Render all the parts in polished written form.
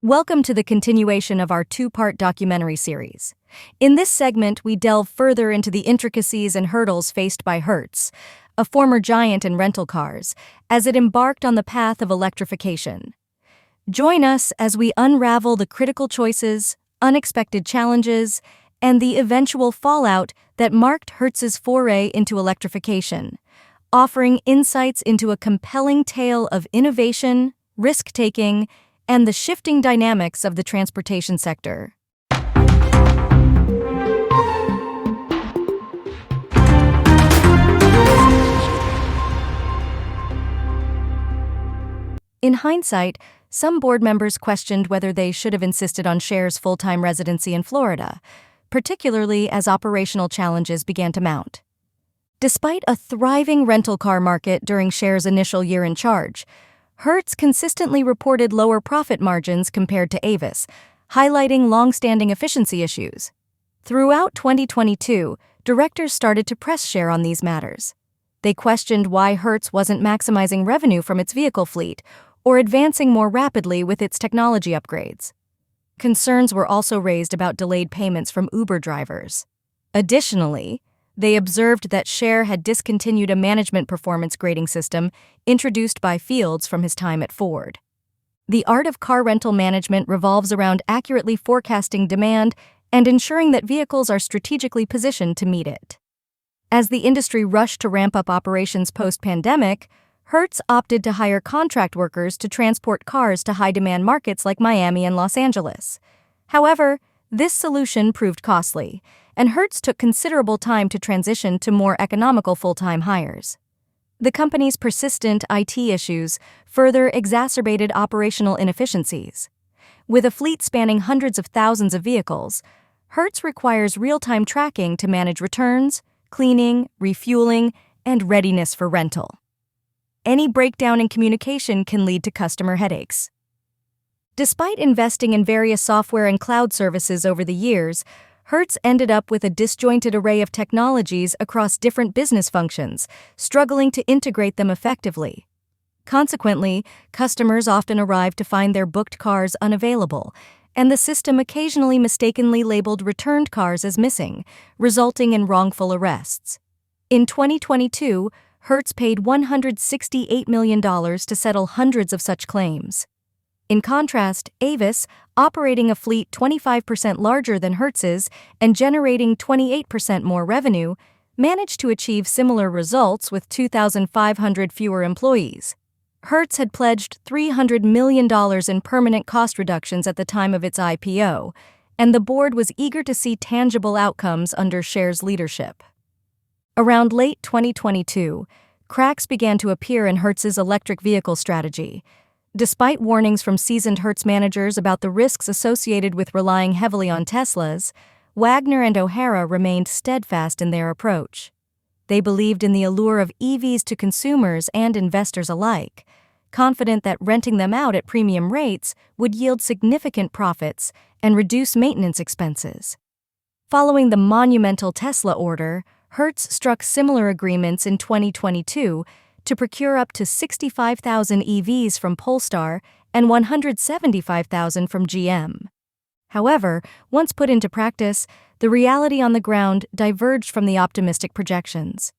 Welcome to the continuation of our two-part documentary series. In this segment, we delve further into the intricacies and hurdles faced by Hertz, a former giant in rental cars, as it embarked on the path of electrification. Join us as we unravel the critical choices, unexpected challenges, and the eventual fallout that marked Hertz's foray into electrification, offering insights into a compelling tale of innovation, risk-taking, and the shifting dynamics of the transportation sector. In hindsight, some board members questioned whether they should have insisted on Cher's full-time residency in Florida, particularly as operational challenges began to mount. Despite a thriving rental car market during Cher's initial year in charge, Hertz consistently reported lower profit margins compared to Avis, highlighting long-standing efficiency issues. Throughout 2022, directors started to press Cher on these matters. They questioned why Hertz wasn't maximizing revenue from its vehicle fleet or advancing more rapidly with its technology upgrades. Concerns were also raised about delayed payments from Uber drivers. Additionally, they observed that Cher had discontinued a management performance grading system introduced by Fields from his time at Ford. The art of car rental management revolves around accurately forecasting demand and ensuring that vehicles are strategically positioned to meet it. As the industry rushed to ramp up operations post-pandemic, Hertz opted to hire contract workers to transport cars to high-demand markets like Miami and Los Angeles. However, this solution proved costly, and Hertz took considerable time to transition to more economical full-time hires. The company's persistent IT issues further exacerbated operational inefficiencies. With a fleet spanning hundreds of thousands of vehicles, Hertz requires real-time tracking to manage returns, cleaning, refueling, and readiness for rental. Any breakdown in communication can lead to customer headaches. Despite investing in various software and cloud services over the years, Hertz ended up with a disjointed array of technologies across different business functions, struggling to integrate them effectively. Consequently, customers often arrived to find their booked cars unavailable, and the system occasionally mistakenly labeled returned cars as missing, resulting in wrongful arrests. In 2022, Hertz paid $168 million to settle hundreds of such claims. In contrast, Avis, operating a fleet 25% larger than Hertz's and generating 28% more revenue, managed to achieve similar results with 2,500 fewer employees. Hertz had pledged $300 million in permanent cost reductions at the time of its IPO, and the board was eager to see tangible outcomes under Cher's leadership. Around late 2022, cracks began to appear in Hertz's electric vehicle strategy. Despite warnings from seasoned Hertz managers about the risks associated with relying heavily on Teslas, Wagner and O'Hara remained steadfast in their approach. They believed in the allure of EVs to consumers and investors alike, confident that renting them out at premium rates would yield significant profits and reduce maintenance expenses. Following the monumental Tesla order, Hertz struck similar agreements in 2022 to procure up to 65,000 EVs from Polestar and 175,000 from GM. However, once put into practice, the reality on the ground diverged from the optimistic projections.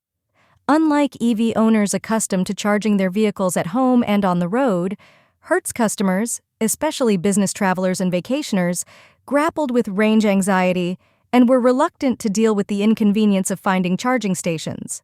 Unlike EV owners accustomed to charging their vehicles at home and on the road, Hertz customers, especially business travelers and vacationers, grappled with range anxiety and were reluctant to deal with the inconvenience of finding charging stations.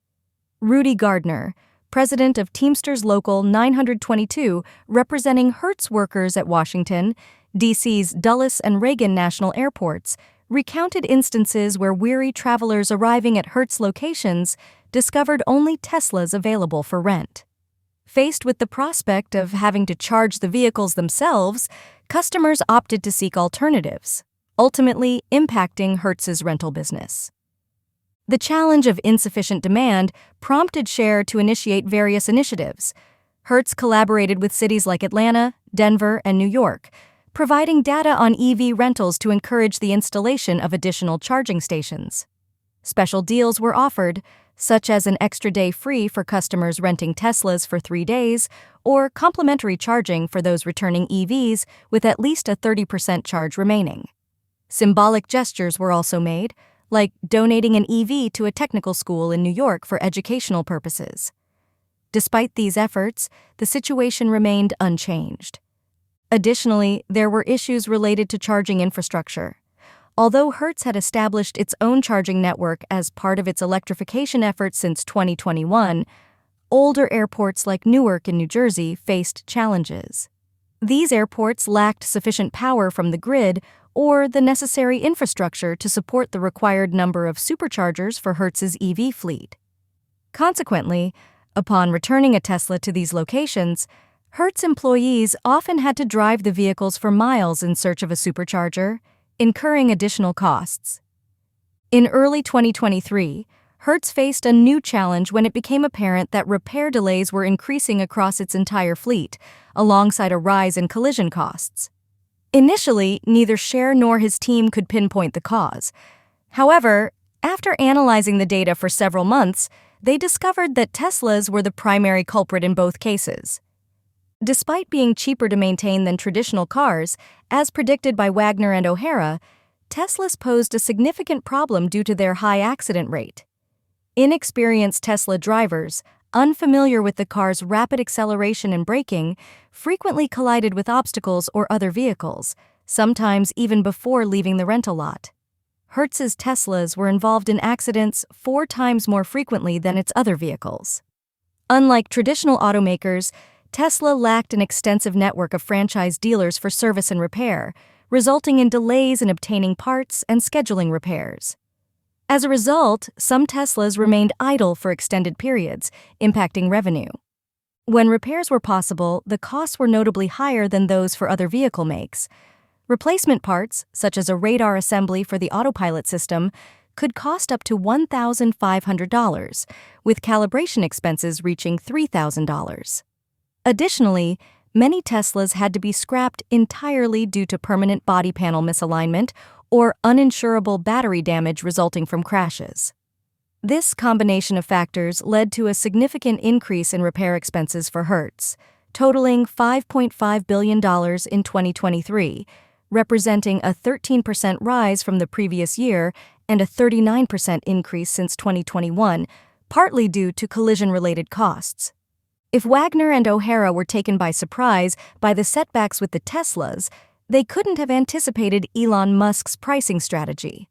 Rudy Gardner, president of Teamsters Local 922, representing Hertz workers at Washington, D.C.'s Dulles and Reagan National Airports, recounted instances where weary travelers arriving at Hertz locations discovered only Teslas available for rent. Faced with the prospect of having to charge the vehicles themselves, customers opted to seek alternatives, ultimately impacting Hertz's rental business. The challenge of insufficient demand prompted Cher to initiate various initiatives. Hertz collaborated with cities like Atlanta, Denver, and New York, providing data on EV rentals to encourage the installation of additional charging stations. Special deals were offered, such as an extra day free for customers renting Teslas for 3 days, or complimentary charging for those returning EVs with at least a 30% charge remaining. Symbolic gestures were also made, like donating an EV to a technical school in New York for educational purposes. Despite these efforts, the situation remained unchanged. Additionally, there were issues related to charging infrastructure. Although Hertz had established its own charging network as part of its electrification efforts since 2021, older airports like Newark in New Jersey faced challenges. These airports lacked sufficient power from the grid or the necessary infrastructure to support the required number of superchargers for Hertz's EV fleet. Consequently, upon returning a Tesla to these locations, Hertz employees often had to drive the vehicles for miles in search of a supercharger, incurring additional costs. In early 2023, Hertz faced a new challenge when it became apparent that repair delays were increasing across its entire fleet, alongside a rise in collision costs. Initially, neither Scher nor his team could pinpoint the cause. However, after analyzing the data for several months, they discovered that Teslas were the primary culprit in both cases. Despite being cheaper to maintain than traditional cars, as predicted by Wagner and O'Hara, Teslas posed a significant problem due to their high accident rate. Inexperienced Tesla drivers, unfamiliar with the car's rapid acceleration and braking, frequently collided with obstacles or other vehicles, sometimes even before leaving the rental lot. Hertz's Teslas were involved in accidents 4 times more frequently than its other vehicles. Unlike traditional automakers, Tesla lacked an extensive network of franchise dealers for service and repair, resulting in delays in obtaining parts and scheduling repairs. As a result, some Teslas remained idle for extended periods, impacting revenue. When repairs were possible, the costs were notably higher than those for other vehicle makes. Replacement parts, such as a radar assembly for the autopilot system, could cost up to $1,500, with calibration expenses reaching $3,000. Additionally, many Teslas had to be scrapped entirely due to permanent body panel misalignment or uninsurable battery damage resulting from crashes. This combination of factors led to a significant increase in repair expenses for Hertz, totaling $5.5 billion in 2023, representing a 13% rise from the previous year and a 39% increase since 2021, partly due to collision-related costs. If Wagner and O'Hara were taken by surprise by the setbacks with the Teslas, they couldn't have anticipated Elon Musk's pricing strategy.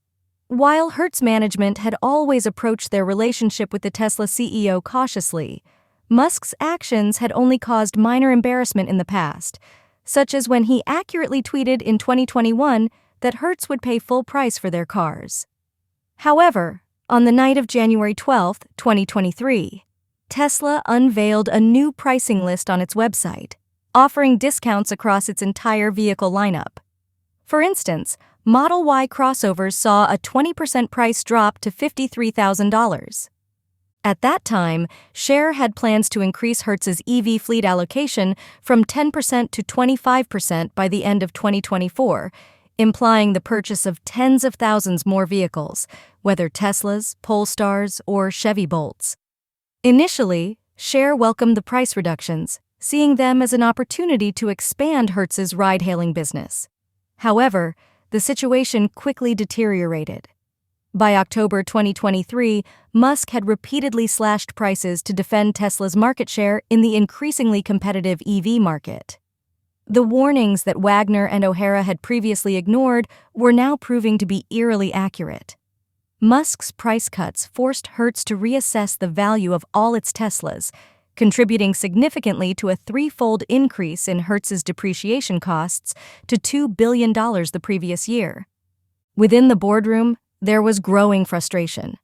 While Hertz management had always approached their relationship with the Tesla CEO cautiously, Musk's actions had only caused minor embarrassment in the past, such as when he accurately tweeted in 2021 that Hertz would pay full price for their cars. However, on the night of January 12, 2023, Tesla unveiled a new pricing list on its website, offering discounts across its entire vehicle lineup. For instance, Model Y crossovers saw a 20% price drop to $53,000. At that time, Scher had plans to increase Hertz's EV fleet allocation from 10% to 25% by the end of 2024, implying the purchase of tens of thousands more vehicles, whether Teslas, Polestars, or Chevy Bolts. Initially, Scher welcomed the price reductions, seeing them as an opportunity to expand Hertz's ride-hailing business. However, the situation quickly deteriorated. By October 2023, Musk had repeatedly slashed prices to defend Tesla's market share in the increasingly competitive EV market. The warnings that Wagner and O'Hara had previously ignored were now proving to be eerily accurate. Musk's price cuts forced Hertz to reassess the value of all its Teslas, contributing significantly to a threefold increase in Hertz's depreciation costs to $2 billion the previous year. Within the boardroom, there was growing frustration.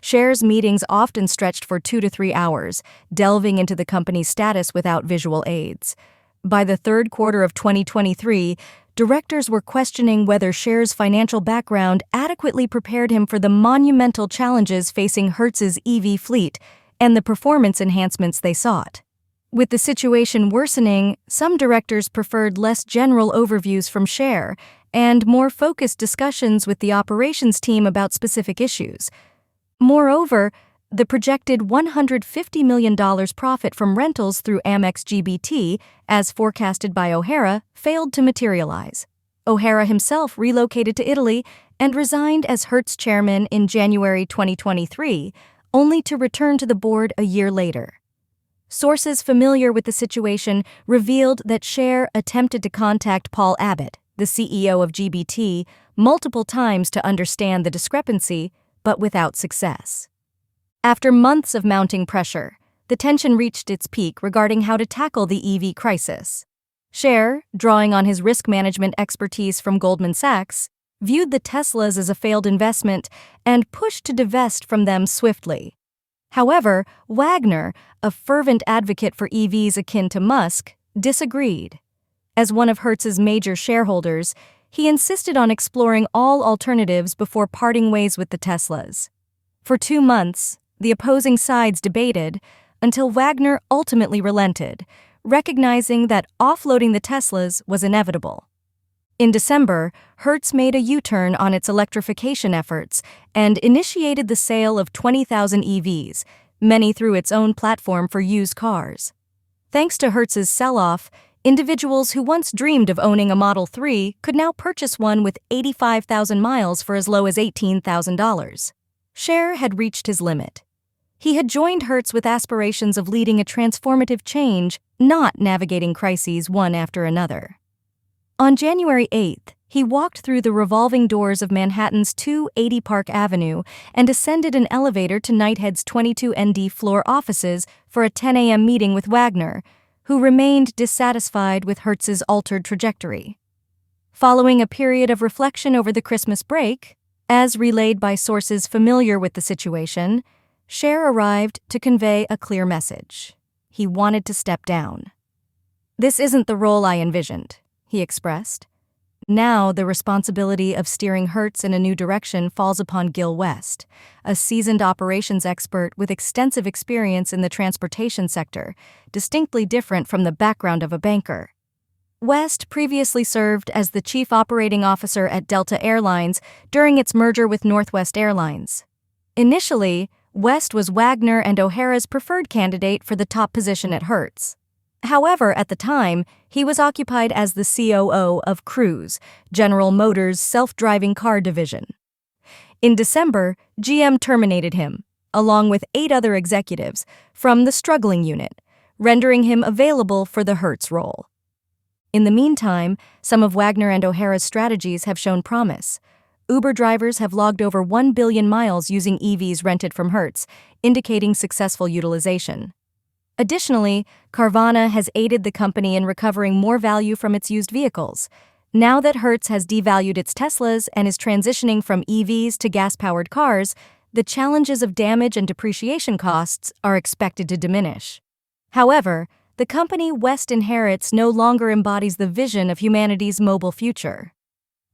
Scher's meetings often stretched for 2 to 3 hours, delving into the company's status without visual aids. By the third quarter of 2023, directors were questioning whether Scher's financial background adequately prepared him for the monumental challenges facing Hertz's EV fleet and the performance enhancements they sought. With the situation worsening, some directors preferred less general overviews from Scher and more focused discussions with the operations team about specific issues. Moreover, The projected $150 million profit from rentals through Amex GBT, as forecasted by O'Hara, failed to materialize. O'Hara himself relocated to Italy and resigned as Hertz chairman in January 2023, only to return to the board a year later. Sources familiar with the situation revealed that Cher attempted to contact Paul Abbott, the CEO of GBT, multiple times to understand the discrepancy, but without success. After months of mounting pressure, the tension reached its peak regarding how to tackle the EV crisis. Cher, drawing on his risk management expertise from Goldman Sachs, viewed the Teslas as a failed investment and pushed to divest from them swiftly. However, Wagner, a fervent advocate for EVs akin to Musk, disagreed. As one of Hertz's major shareholders, he insisted on exploring all alternatives before parting ways with the Teslas. For 2 months, the opposing sides debated until Wagner ultimately relented, recognizing that offloading the Teslas was inevitable. In December, Hertz made a U-turn on its electrification efforts and initiated the sale of 20,000 EVs, many through its own platform for used cars. Thanks to Hertz's sell-off, individuals who once dreamed of owning a Model 3 could now purchase one with 85,000 miles for as low as $18,000. Cher had reached his limit. He had joined Hertz with aspirations of leading a transformative change, not navigating crises one after another. On January 8th, he walked through the revolving doors of Manhattan's 280 Park Avenue and ascended an elevator to Knighthead's 22ND floor offices for a 10 a.m. meeting with Wagner, who remained dissatisfied with Hertz's altered trajectory. Following a period of reflection over the Christmas break, as relayed by sources familiar with the situation, Cher arrived to convey a clear message. He wanted to step down. "This isn't the role I envisioned," he expressed. Now the responsibility of steering Hertz in a new direction falls upon Gil West, a seasoned operations expert with extensive experience in the transportation sector, distinctly different from the background of a banker. West previously served as the chief operating officer at Delta Airlines during its merger with Northwest Airlines. Initially, West was Wagner and O'Hara's preferred candidate for the top position at Hertz. However, at the time, he was occupied as the COO of Cruise, General Motors' self-driving car division. In December, GM terminated him, along with 8 other executives, from the struggling unit, rendering him available for the Hertz role. In the meantime, some of Wagner and O'Hara's strategies have shown promise. Uber drivers have logged over 1 billion miles using EVs rented from Hertz, indicating successful utilization. Additionally, Carvana has aided the company in recovering more value from its used vehicles. Now that Hertz has devalued its Teslas and is transitioning from EVs to gas-powered cars, the challenges of damage and depreciation costs are expected to diminish. However, the company West inherits no longer embodies the vision of humanity's mobile future.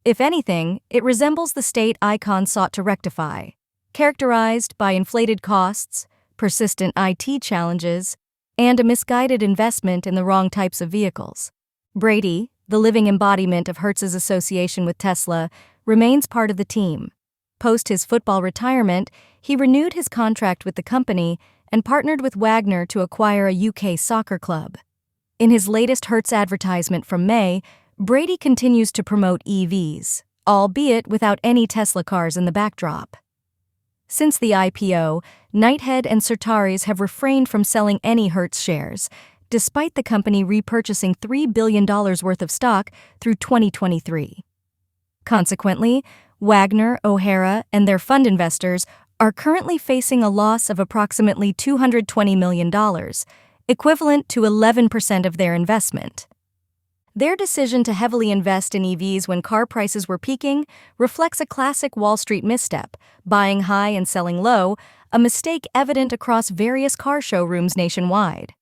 If anything, it resembles the state Icon sought to rectify, characterized by inflated costs, persistent IT challenges, and a misguided investment in the wrong types of vehicles. Brady, the living embodiment of Hertz's association with Tesla, remains part of the team. Post his football retirement, he renewed his contract with the company and partnered with Wagner to acquire a UK soccer club. In his latest Hertz advertisement from May, Brady continues to promote EVs, albeit without any Tesla cars in the backdrop. Since the IPO, Knighthead and Certares have refrained from selling any Hertz shares, despite the company repurchasing $3 billion worth of stock through 2023. Consequently, Wagner, O'Hara, and their fund investors are currently facing a loss of approximately $220 million, equivalent to 11% of their investment. Their decision to heavily invest in EVs when car prices were peaking reflects a classic Wall Street misstep, buying high and selling low, a mistake evident across various car showrooms nationwide.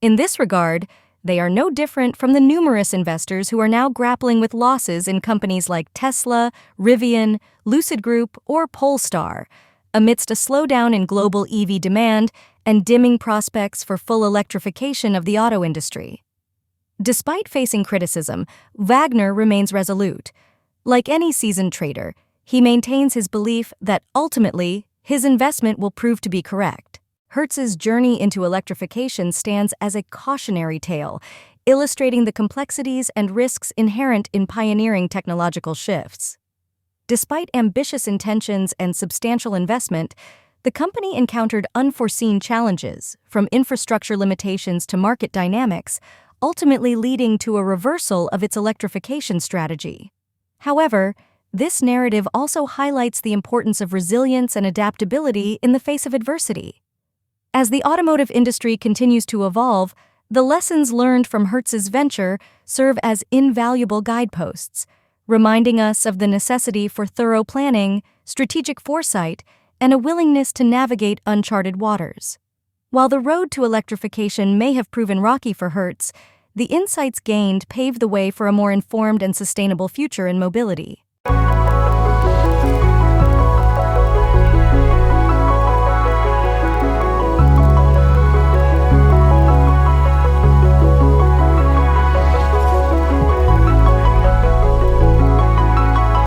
In this regard, they are no different from the numerous investors who are now grappling with losses in companies like Tesla, Rivian, Lucid Group, or Polestar, amidst a slowdown in global EV demand and dimming prospects for full electrification of the auto industry. Despite facing criticism, Wagner remains resolute. Like any seasoned trader, he maintains his belief that ultimately, His investment will prove to be correct. Hertz's journey into electrification stands as a cautionary tale, illustrating the complexities and risks inherent in pioneering technological shifts. Despite ambitious intentions and substantial investment, the company encountered unforeseen challenges, from infrastructure limitations to market dynamics, ultimately leading to a reversal of its electrification strategy. However, this narrative also highlights the importance of resilience and adaptability in the face of adversity. As the automotive industry continues to evolve, the lessons learned from Hertz's venture serve as invaluable guideposts, reminding us of the necessity for thorough planning, strategic foresight, and a willingness to navigate uncharted waters. While the road to electrification may have proven rocky for Hertz, the insights gained paved the way for a more informed and sustainable future in mobility.